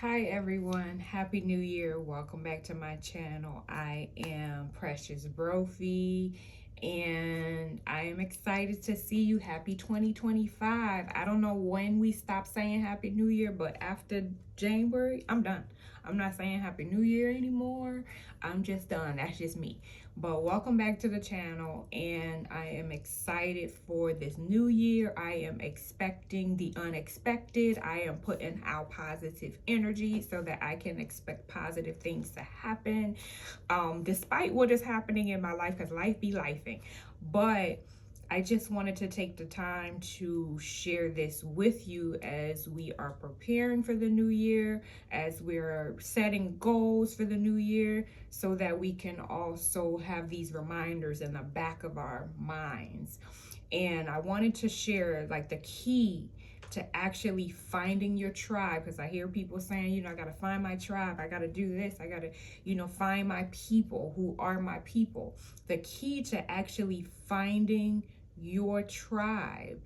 Hi everyone, Happy New Year. Welcome back to my channel. I am Precious Brophy and I am excited to see you. Happy 2025. I don't know when we stop saying Happy New Year, but after January, I'm done. I'm not saying Happy New Year anymore. I'm just done. That's just me. But welcome back to the channel, and I am excited for this new year. I am expecting the unexpected. I am putting out positive energy so that I can expect positive things to happen, despite what is happening in my life, because life be lifing. But I just wanted to take the time to share this with you as we are preparing for the new year, as we're setting goals for the new year, so that we can also have these reminders in the back of our minds. And I wanted to share like the key to actually finding your tribe, because I hear people saying, I got to find my tribe. I got to do this. I got to, find my people who are my people. The key to actually finding your tribe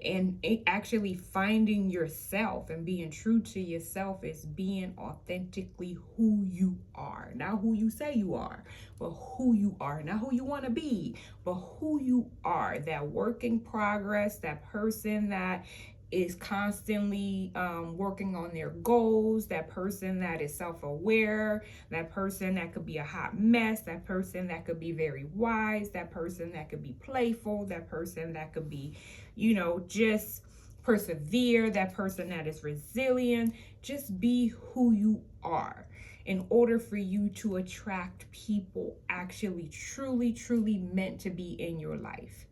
and actually finding yourself and being true to yourself is being authentically who you are. Not who you say you are, but who you are. Not who you want to be, but who you are. That work in progress, that person that is constantly working on their goals, that person that is self-aware, that person that could be a hot mess, that person that could be very wise, that person that could be playful, that person that could be, just persevere, that person that is resilient. Just be who you are in order for you to attract people actually truly meant to be in your life.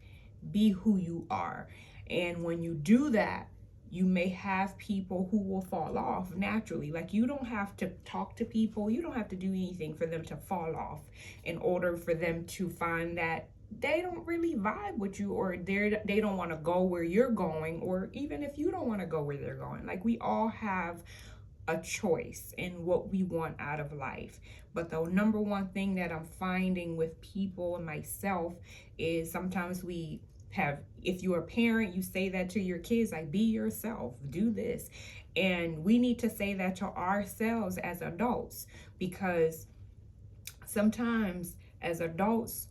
Be who you are. And when you do that, you may have people who will fall off naturally. Like, you don't have to talk to people, you don't have to do anything for them to fall off in order for them to find that they don't really vibe with you, or they don't want to go where you're going, or even if you don't want to go where they're going. Like, we all have a choice in what we want out of life. But the number one thing that I'm finding with people and myself is sometimes we have, if you're a parent, you say that to your kids, like, be yourself, do this. And we need to say that to ourselves as adults, because sometimes as adults,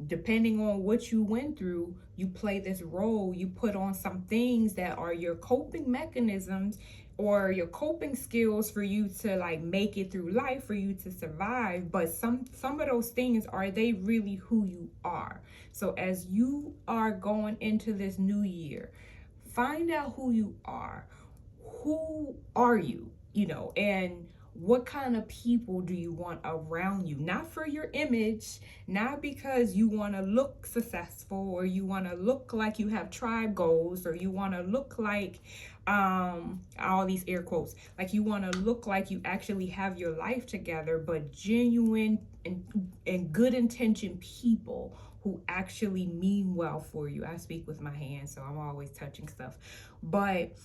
depending on what you went through, you play this role, you put on some things that are your coping mechanisms or your coping skills for you to like make it through life, for you to survive. But some of those things, are they really who you are? So as you are going into this new year, find out who you are. Who are you? And what kind of people do you want around you? Not for your image, not because you want to look successful, or you want to look like you have tribe goals, or you want to look like all these air quotes, like you want to look like you actually have your life together, but genuine and good intention people who actually mean well for you. I speak with my hands, so I'm always touching stuff. But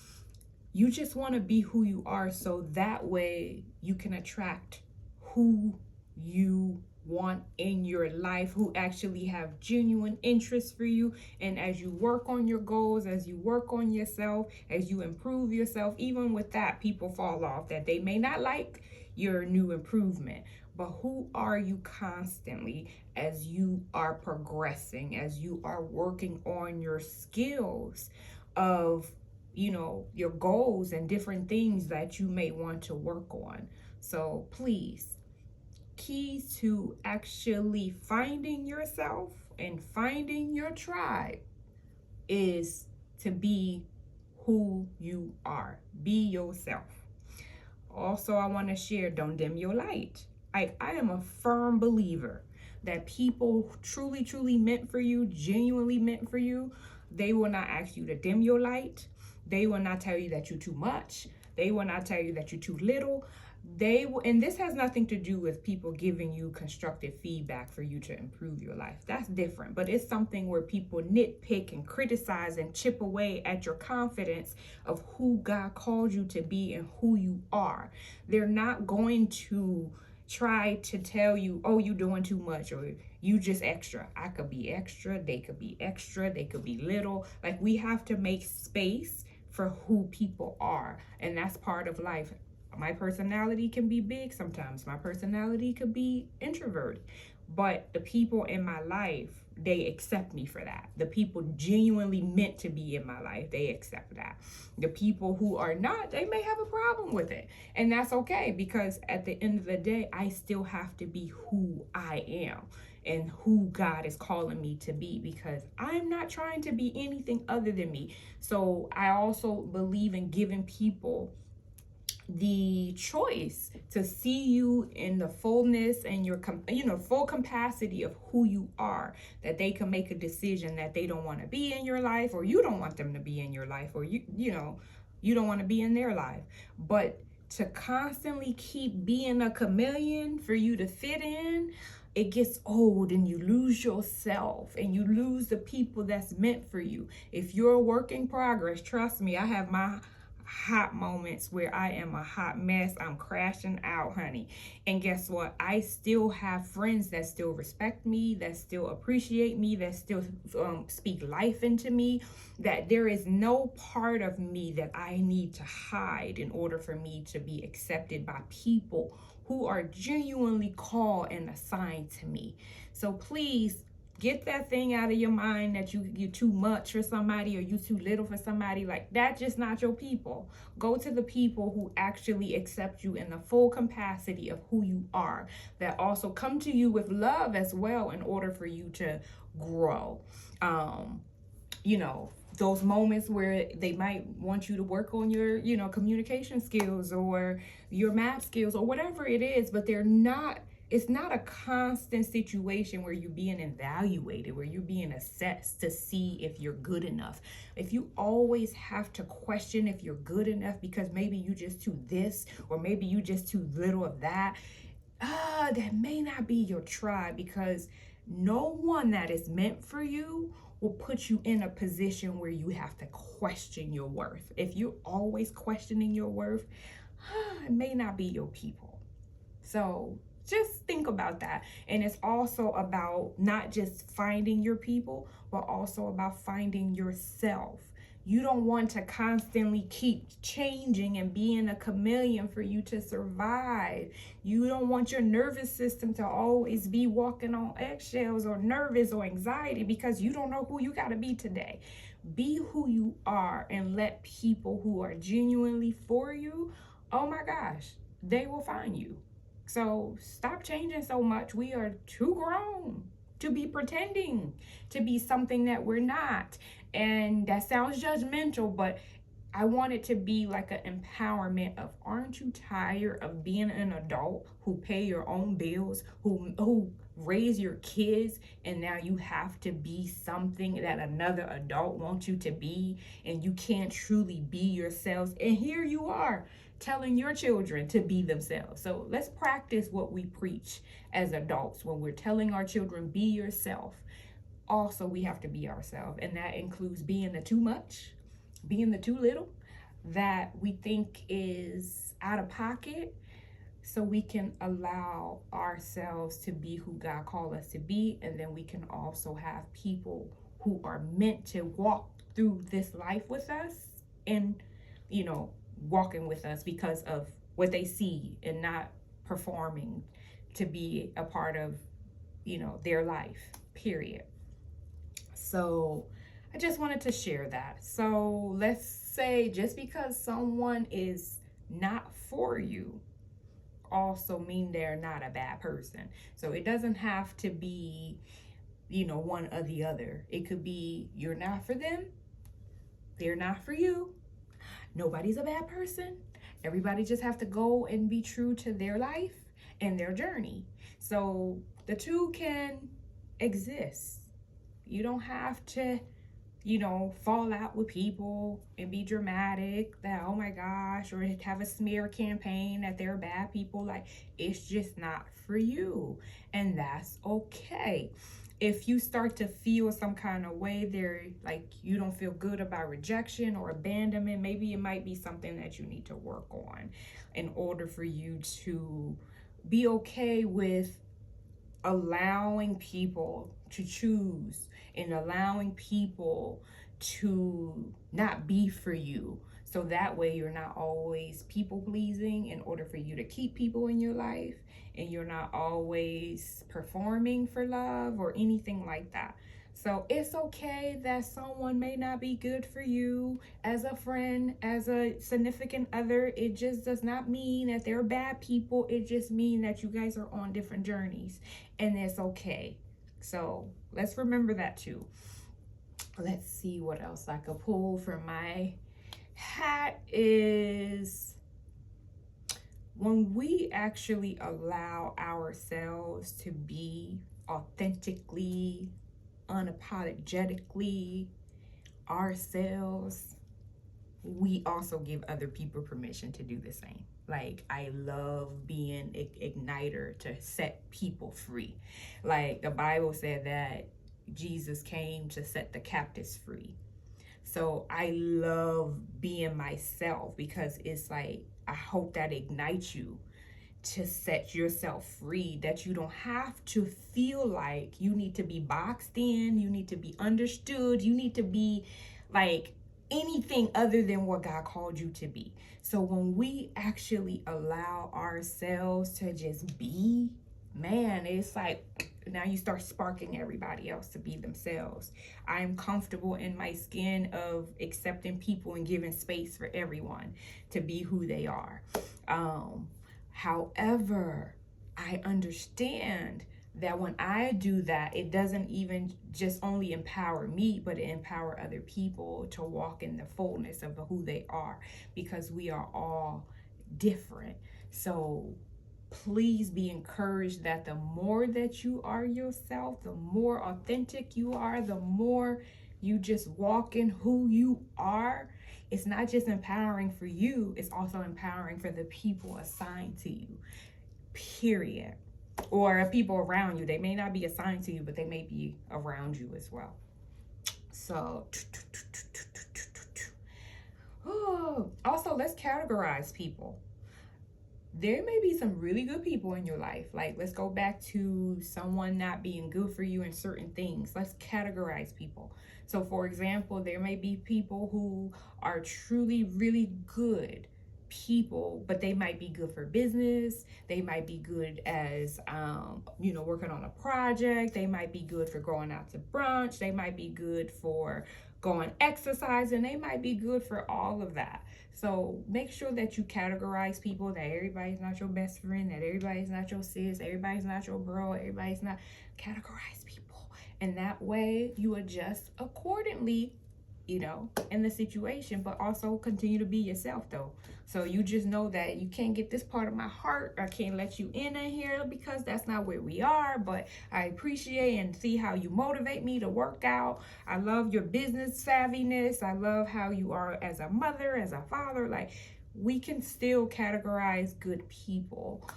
you just want to be who you are, so that way you can attract who you want in your life, who actually have genuine interest for you. And as you work on your goals, as you work on yourself, as you improve yourself, even with that, people fall off that they may not like your new improvement. But who are you constantly as you are progressing, as you are working on your skills of your goals and different things that you may want to work on? So please, keys to actually finding yourself and finding your tribe is to be who you are. Be yourself. Also, I want to share, don't dim your light. I am a firm believer that people truly meant for you, genuinely meant for you, they will not ask you to dim your light. They will not tell you that you're too much. They will not tell you that you're too little. They will, and this has nothing to do with people giving you constructive feedback for you to improve your life. That's different. But it's something where people nitpick and criticize and chip away at your confidence of who God called you to be and who you are. They're not going to try to tell you, oh, you're doing too much, or you just extra. I could be extra, they could be extra, they could be little. Like, we have to make space for who people are, and that's part of life. My personality can be big sometimes. My personality could be introverted. But the people in my life, they accept me for that. The people genuinely meant to be in my life, they accept that. The people who are not, they may have a problem with it. And that's okay, because at the end of the day, I still have to be who I am and who God is calling me to be, because I'm not trying to be anything other than me. So I also believe in giving people the choice to see you in the fullness and your full capacity of who you are, that they can make a decision that they don't want to be in your life, or you don't want them to be in your life, or you don't want to be in their life. But to constantly keep being a chameleon for you to fit in, it gets old, and you lose yourself and you lose the people that's meant for you. If you're a work in progress, trust me, I have my hot moments where I am a hot mess. I'm crashing out, honey. And guess what? I still have friends that still respect me, that still appreciate me, that still speak life into me, that there is no part of me that I need to hide in order for me to be accepted by people who are genuinely called and assigned to me. So please, get that thing out of your mind that you're too much for somebody, or you too little for somebody. Like, that's just not your people. Go to the people who actually accept you in the full capacity of who you are, that also come to you with love as well in order for you to grow. You know, those moments where they might want you to work on your, communication skills or your math skills or whatever it is, but it's not a constant situation where you're being evaluated, where you're being assessed to see if you're good enough. If you always have to question if you're good enough because maybe you just too this, or maybe you just too little of that, that may not be your tribe, because no one that is meant for you will put you in a position where you have to question your worth. If you're always questioning your worth, it may not be your people. So just think about that. And it's also about not just finding your people, but also about finding yourself. You don't want to constantly keep changing and being a chameleon for you to survive. You don't want your nervous system to always be walking on eggshells, or nervous, or anxiety, because you don't know who you got to be today. Be who you are, and let people who are genuinely for you, oh my gosh, they will find you. So stop changing so much. We are too grown to be pretending to be something that we're not. And that sounds judgmental, but I want it to be like an empowerment of, aren't you tired of being an adult who pay your own bills, who raise your kids, and now you have to be something that another adult wants you to be, and you can't truly be yourselves? And here you are telling your children to be themselves. So let's practice what we preach as adults when we're telling our children, be yourself. Also, we have to be ourselves, and that includes being the too much, being the too little, that we think is out of pocket, so we can allow ourselves to be who God called us to be. And then we can also have people who are meant to walk through this life with us, and walking with us because of what they see, and not performing to be a part of their life, period. So I just wanted to share that. So let's say, just because someone is not for you also mean they're not a bad person. So it doesn't have to be, one or the other. It could be, you're not for them, they're not for you. Nobody's a bad person. Everybody just have to go and be true to their life and their journey. So the two can exist. You don't have to, fall out with people and be dramatic that, oh my gosh, or have a smear campaign that they're bad people. Like, it's just not for you. And that's okay. If you start to feel some kind of way there, like you don't feel good about rejection or abandonment, maybe it might be something that you need to work on in order for you to be okay with allowing people to choose, and allowing people to not be for you. So that way you're not always people pleasing in order for you to keep people in your life, and you're not always performing for love or anything like that. So it's okay that someone may not be good for you as a friend, as a significant other. It just does not mean that they're bad people. It just means that you guys are on different journeys, and it's okay. So let's remember that too. Let's see what else I could pull from my hat is when we actually allow ourselves to be authentically, unapologetically ourselves, we also give other people permission to do the same. Like, I love being an igniter to set people free. Like, the Bible said that Jesus came to set the captives free. So I love being myself because it's like, I hope that ignites you to set yourself free, that you don't have to feel like you need to be boxed in, you need to be understood, you need to be like anything other than what God called you to be. So when we actually allow ourselves to just be, man, it's like now you start sparking everybody else to be themselves. I'm comfortable in my skin of accepting people and giving space for everyone to be who they are. However, I understand that when I do that, it doesn't even just only empower me, but it empower other people to walk in the fullness of who they are, because we are all different. So please be encouraged that the more that you are yourself, the more authentic you are, the more you just walk in who you are, it's not just empowering for you, it's also empowering for the people assigned to you, period. Or people around you. They may not be assigned to you, but they may be around you as well. So, also, let's categorize people. There may be some really good people in your life. Like, let's go back to someone not being good for you in certain things. Let's categorize people. So, for example, there may be people who are truly really good people, but they might be good for business. They might be good as, working on a project. They might be good for going out to brunch. They might be good for going exercising. They might be good for all of that. So make sure that you categorize people, that everybody's not your best friend, that everybody's not your sis, everybody's not your bro, everybody's not. Categorize people. And that way you adjust accordingly, in the situation, but also continue to be yourself though. So you just know that you can't get this part of my heart. I can't let you in here because that's not where we are, but I appreciate and see how you motivate me to work out. I love your business savviness. I love how you are as a mother, as a father. Like, we can still categorize good people,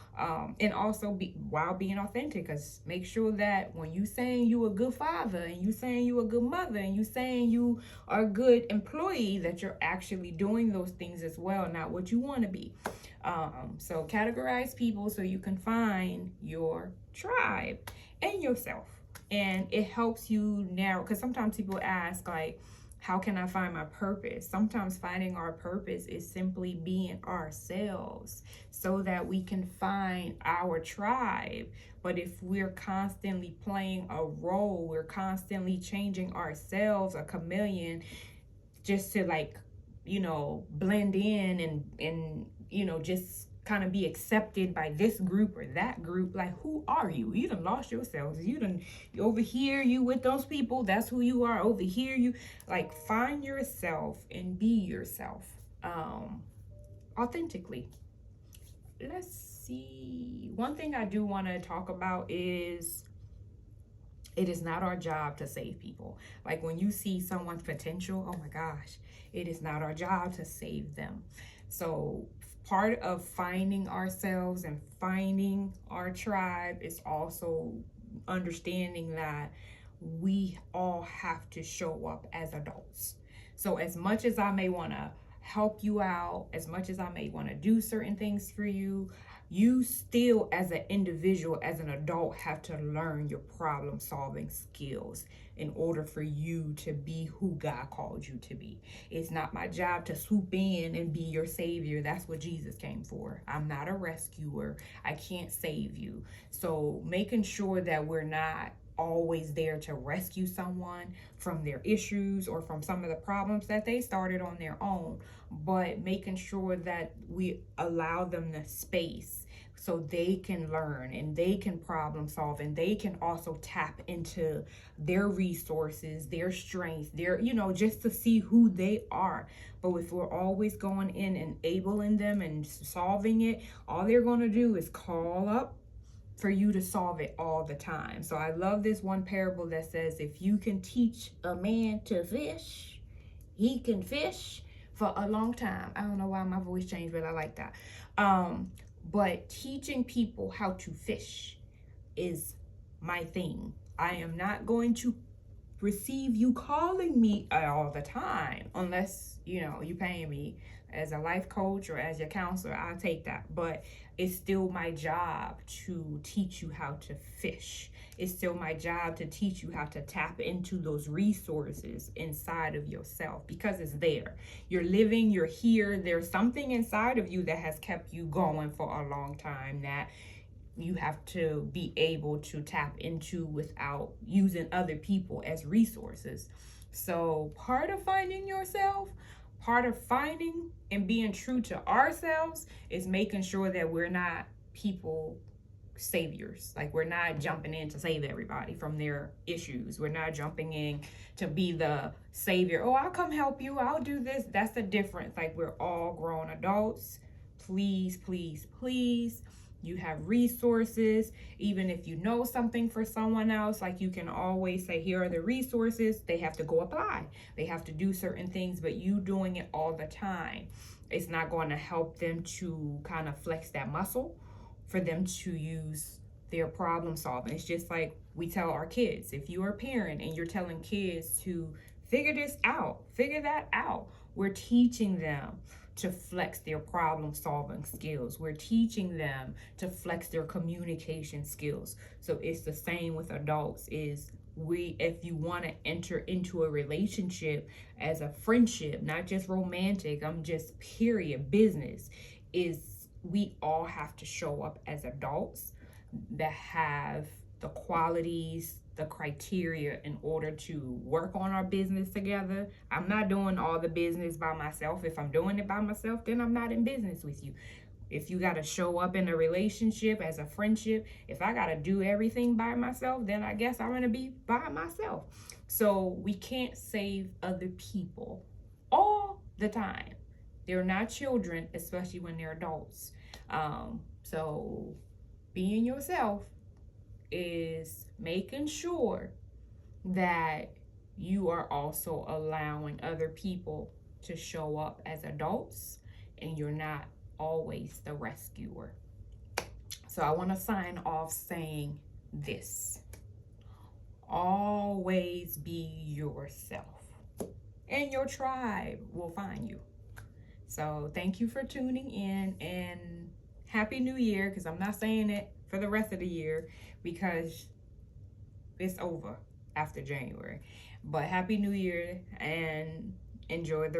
and also be while being authentic. Because make sure that when you saying you a good father, and you saying you a good mother, and you saying you are a good employee, that you're actually doing those things as well, not what you want to be. So categorize people so you can find your tribe and yourself, and it helps you narrow. Because sometimes people ask, like, how can I find my purpose? Sometimes finding our purpose is simply being ourselves so that we can find our tribe. But if we're constantly playing a role, we're constantly changing ourselves, a chameleon, just to blend in and just kind of be accepted by this group or that group. Like, who are you? You done lost yourselves. You over here, you with those people, that's who you are. Over here, you find yourself and be yourself authentically. Let's see. One thing I do want to talk about is it is not our job to save people. Like, when you see someone's potential, oh my gosh, it is not our job to save them. So part of finding ourselves and finding our tribe is also understanding that we all have to show up as adults. So as much as I may want to help you out, as much as I may want to do certain things for you, you still, as an individual, as an adult, have to learn your problem solving skills in order for you to be who God called you to be. It's not my job to swoop in and be your savior. That's what Jesus came for. I'm not a rescuer. I can't save you. So making sure that we're not always there to rescue someone from their issues or from some of the problems that they started on their own, but making sure that we allow them the space so they can learn and they can problem solve, and they can also tap into their resources, their strengths, their, just to see who they are. But if we're always going in and enabling them and solving it, all they're going to do is call up for you to solve it all the time. So I love this one parable that says, if you can teach a man to fish, he can fish for a long time. I don't know why my voice changed, but I like that. But teaching people how to fish is my thing. I am not going to receive you calling me all the time unless you paying me as a life coach or as your counselor. I'll take that, but it's still my job to teach you how to fish. It's still my job to teach you how to tap into those resources inside of yourself, because it's there. You're living, you're here. There's something inside of you that has kept you going for a long time that you have to be able to tap into without using other people as resources. So part of finding yourself, part of finding and being true to ourselves, is making sure that we're not people saviors. Like, we're not jumping in to save everybody from their issues. We're not jumping in to be the savior. Oh, I'll come help you, I'll do this. That's the difference. Like, we're all grown adults. Please, please, please, you have resources. Even if you know something for someone else, like, you can always say, here are the resources. They have to go apply. They have to do certain things, but you doing it all the time, it's not going to help them to kind of flex that muscle for them to use their problem solving. It's just like we tell our kids. If you're a parent and you're telling kids to figure this out, figure that out, we're teaching them to flex their problem solving skills. We're teaching them to flex their communication skills. So it's the same with adults. If you want to enter into a relationship as a friendship, not just romantic, I'm just period business, we all have to show up as adults that have the qualities, the criteria in order to work on our business together. I'm not doing all the business by myself. If I'm doing it by myself, then I'm not in business with you. If you got to show up in a relationship as a friendship, if I got to do everything by myself, then I guess I'm going to be by myself. So we can't save other people all the time. They're not children, especially when they're adults. So being yourself is making sure that you are also allowing other people to show up as adults, and you're not always the rescuer. So I want to sign off saying this: always be yourself, and your tribe will find you. So thank you for tuning in, and Happy New Year, because I'm not saying it for the rest of the year because it's over after January. But Happy New Year, and enjoy the